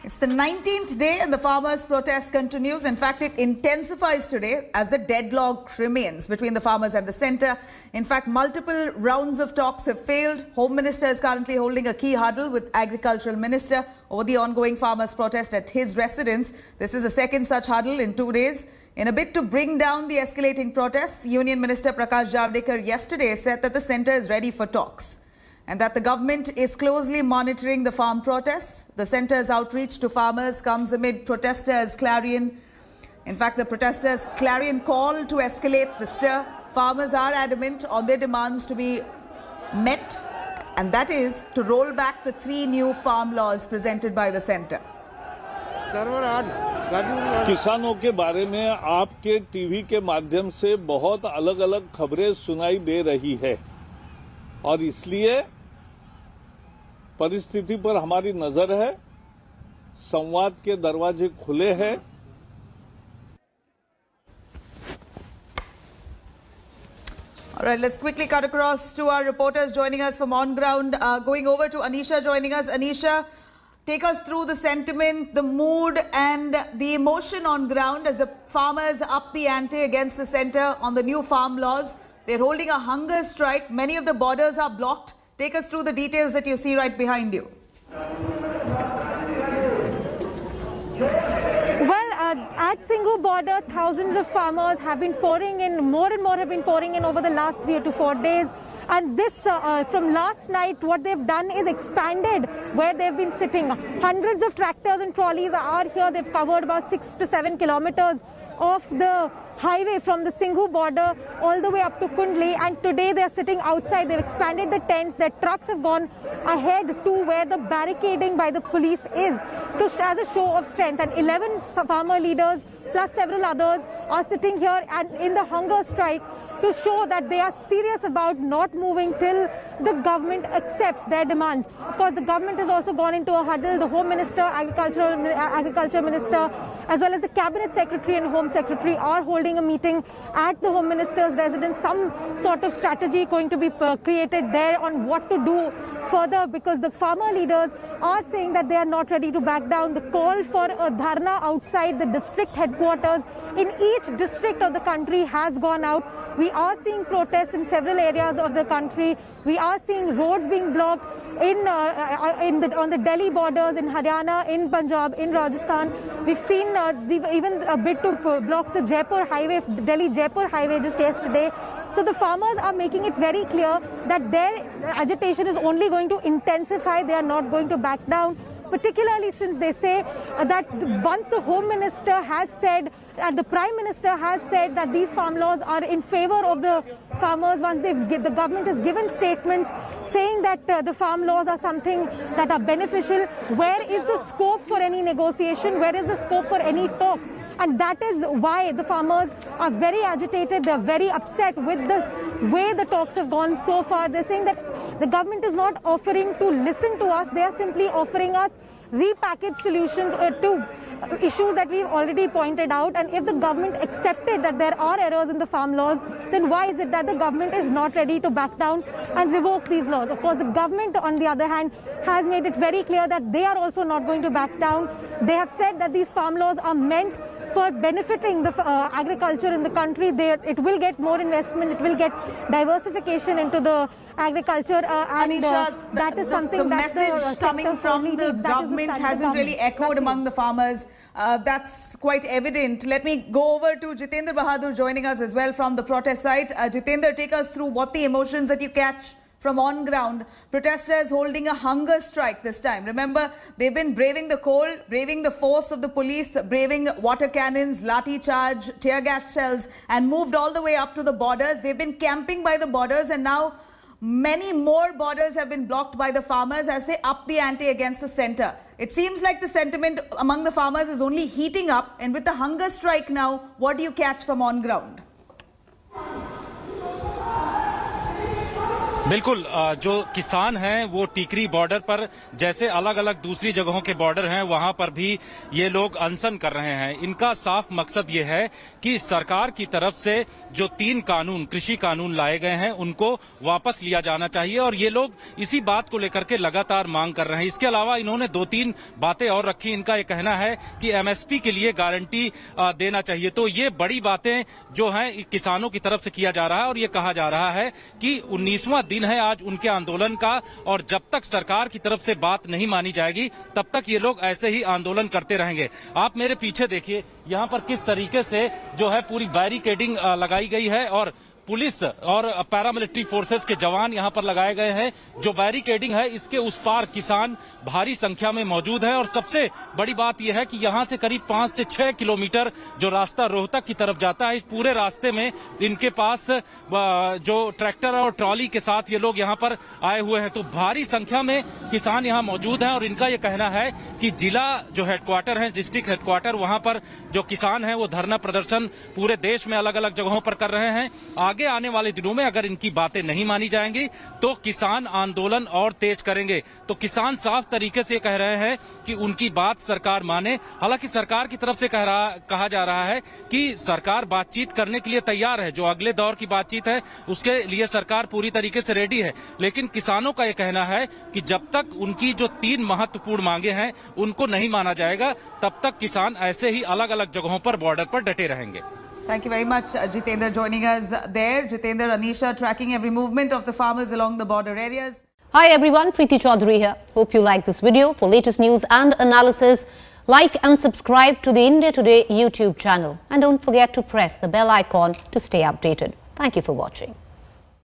It's the 19th day and the farmers' protest continues. In fact, it intensifies today as the deadlock remains between the farmers and the centre. In fact, multiple rounds of talks have failed. Home Minister is currently holding a key huddle with Agricultural Minister over the ongoing farmers' protest at his residence. This is the second such huddle in 2 days. In a bid to bring down the escalating protests, Union Minister Prakash Javadekar yesterday said that the centre is ready for talks and that the government is closely monitoring the farm protests. The centre's outreach to farmers comes amid protesters' clarion. In fact, the protesters' clarion call to escalate the stir. Farmers are adamant on their demands to be met, and that is to roll back the 3 new farm laws presented by the centre. किसानों के बारे में आपके TV के माध्यम से बहुत अलग अलग खबरें सुनाई दे रही है और इसलिए परिस्थिति पर हमारी नजर है। संवाद के दरवाजे खुले हैं। All right, let's quickly cut across to our reporters joining us from on ground. Going over to Anisha joining us. Anisha, take us through the sentiment, the mood and the emotion on ground as the farmers up the ante against the centre on the new farm laws. They're holding a hunger strike. Many of the borders are blocked. Take us through the details that you see right behind you. Well, at Singhu border, thousands of farmers have been pouring in, more and more have been pouring in over the last 3 to 4 days. And this, from last night, what they've done is expanded where they've been sitting. Hundreds of tractors and trolleys are here. They've covered about 6 to 7 kilometers of the highway from the Singhu border all the way up to Kundli, and today they are sitting outside. They've expanded the tents. Their trucks have gone ahead to where the barricading by the police is as a show of strength. And 11 farmer leaders plus several others are sitting here and in the hunger strike to show that they are serious about not moving till the government accepts their demands. Of course, the government has also gone into a huddle. The Home Minister, Agriculture Minister, as well as the Cabinet Secretary and Home Secretary are holding a meeting at the Home Minister's residence. Some sort of strategy going to be created there on what to do further, because the farmer leaders are saying that they are not ready to back down. The call for a dharna outside the district headquarters in each district of the country has gone out. We are seeing protests in several areas of the country. We are seeing roads being blocked on the Delhi borders, in Haryana, in Punjab, in Rajasthan. We've seen even a bit to block the Jaipur highway, Delhi-Jaipur highway just yesterday. So the farmers are making it very clear that their agitation is only going to intensify. They are not going to back down, particularly since they say that once the Home Minister has said and the Prime Minister has said that these farm laws are in favor of the farmers, once the government has given statements saying that the farm laws are something that are beneficial, where is the scope for any negotiation? Where is the scope for any talks? And that is why the farmers are very agitated. They're very upset with the way the talks have gone so far. They're saying that the government is not offering to listen to us. They are simply offering us repackaged solutions to issues that we've already pointed out. And if the government accepted that there are errors in the farm laws, then why is it that the government is not ready to back down and revoke these laws? Of course, the government, on the other hand, has made it very clear that they are also not going to back down. They have said that these farm laws are meant for benefiting the agriculture in the country. It will get more investment, it will get diversification into the agriculture, Anisha, that is something the message coming from the government hasn't really echoed among the farmers. That's quite evident. Let me go over to Jitendra Bahadur joining us as well from the protest site. Jitendra, take us through what the emotions that you catch from on ground. Protesters holding a hunger strike this time. Remember, they've been braving the cold, braving the force of the police, braving water cannons, lathi charge, tear gas shells, and moved all the way up to the borders. They've been camping by the borders, and now many more borders have been blocked by the farmers as they up the ante against the centre. It seems like the sentiment among the farmers is only heating up, and with the hunger strike now, what do you catch from on ground? बिल्कुल, जो किसान हैं वो Tikri border पर जैसे अलग अलग दूसरी जगहों के बॉर्डर हैं वहां पर भी ये लोग अनशन कर रहे हैं। इनका साफ मकसद ये है कि सरकार की तरफ से जो 3 कानून, कृषि कानून लाए गए हैं उनको वापस लिया जाना चाहिए और ये लोग इसी बात को लेकर के लगातार मांग कर रहे हैं। इसके अलावा इन्होंने 2-3 बातें और रखी। इनका ये कहना है कि एमएसपी के लिए गारंटी देना चाहिए। तो ये बड़ी बातें जो हैं किसानों की तरफ से किया जा रहा है और ये कहा जा रहा है कि 19वां दिन है आज उनके आंदोलन का और जब तक सरकार की तरफ से बात नहीं मानी जाएगी तब तक ये लोग ऐसे ही आंदोलन करते रहेंगे। आप मेरे पीछे देखिए यहाँ पर किस तरीके से जो है पूरी बैरिकेडिंग लगाई गई है और पुलिस और पैरामिलिट्री फोर्सेस के जवान यहां पर लगाए गए हैं। जो बैरिकेडिंग है इसके उस पार किसान भारी संख्या में मौजूद है और सबसे बड़ी बात यह है कि यहां से करीब 5 से 6 किलोमीटर जो रास्ता रोहतक की तरफ जाता है, इस पूरे रास्ते में इनके पास जो ट्रैक्टर और ट्रॉली के साथ ये लोग यहां पर आए हुए हैं। तो भारी संख्या में किसान यहां मौजूद हैं और इनका यह कहना है कि जिला जो हेडक्वार्टर है, डिस्ट्रिक्ट हेडक्वार्टर, वहां पर जो किसान है वो धरना प्रदर्शन पूरे देश में अलग अलग जगहों पर कर रहे हैं। आगे आने वाले दिनों में अगर इनकी बातें नहीं मानी जाएंगी तो किसान आंदोलन और तेज करेंगे। तो किसान साफ तरीके से कह रहे हैं कि उनकी बात सरकार माने। हालांकि सरकार की तरफ से कहा जा रहा है कि सरकार बातचीत करने के लिए तैयार है, जो अगले दौर की बातचीत है उसके लिए सरकार पूरी तरीके से रेडी है। लेकिन किसानों का यह कहना है कि जब तक उनकी जो 3 महत्वपूर्ण मांगे हैं उनको नहीं माना जाएगा तब तक किसान ऐसे ही अलग अलग जगहों पर बॉर्डर पर डटे रहेंगे। Thank you very much, Jitendra, joining us there. Jitendra, Anisha, tracking every movement of the farmers along the border areas. Hi everyone, Preeti Chaudhary here. Hope you like this video. For latest news and analysis, like and subscribe to the India Today YouTube channel. And don't forget to press the bell icon to stay updated. Thank you for watching.